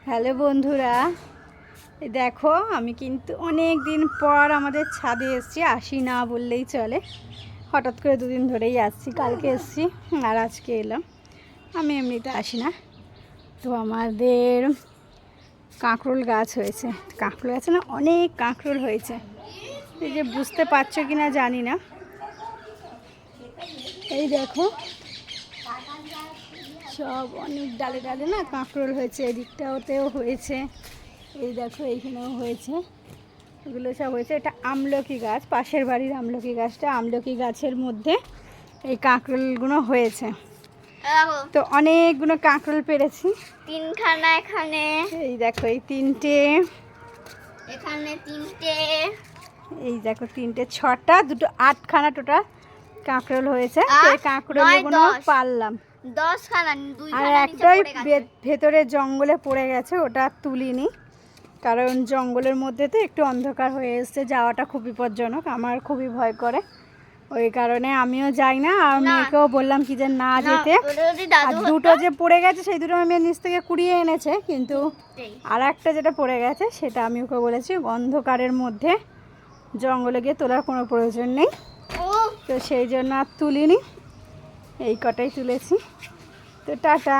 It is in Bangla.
হ্যালো বন্ধুরা, এই দেখো আমি কিন্তু অনেক দিন পর আমাদের ছাদে এসেছি। আসি না বললেই চলে, হঠাৎ করে দুদিন ধরেই আসছি। কালকে এসেছি আর আজকে এলাম। আমি এমনিতে আসি না। তো আমাদের কাঁকরোল গাছ হয়েছে। কাঁকরোল গাছে না অনেক কাঁকরোল হয়েছে। এই যে বুঝতে পারছো কি না জানি না, এই দেখো সব অনেক ডালে ডালে না কাঁকরোল হয়েছে। এদিকটাতেও হয়েছে, এই দেখো এইখানেও হয়েছে। এগুলো সব হয়েছে। এটা আমলকি গাছ, পাশের বাড়ির আমলকি গাছটা। আমলকি গাছের মধ্যে এই কাঁকরোলগুলো হয়েছে। তো অনেকগুলো কাঁকরোল পেরেছি। তিনখানা এখানে, এই দেখো এই তিনটে, এখানে তিনটে, এই দেখো তিনটে, ছটা, দুটো, আটখানা টোটাল কাঁকরোল হয়েছে। তো এই কাঁকরোলগুলো পারলাম। 10খানা, আর দুইখানা নিচে একটাই পড়ে গেছে। ভেতরে জঙ্গলে পড়ে গেছে, ওটা তুলিনি। কারণ জঙ্গলের মধ্যে তো একটু অন্ধকার হয়ে এসছে, যাওয়াটা খুব বিপজ্জনক, আমার খুবই ভয় করে। ওই কারণে আমিও যাই না। আর মেয়েকেও বললাম কি যে না যেতে। আর দুটো যে পড়ে গেছে সেই দুটো আমি নিচ থেকে কুড়িয়ে এনেছে, কিন্তু আর একটা যেটা পড়ে গেছে সেটা আমি ওকে বলেছি অন্ধকারের মধ্যে জঙ্গলে গিয়ে তোলার কোনো প্রয়োজন নেই। তো সেই জন্য আর তুলিনি, এই কটাই তুলেছি। তো টাটা।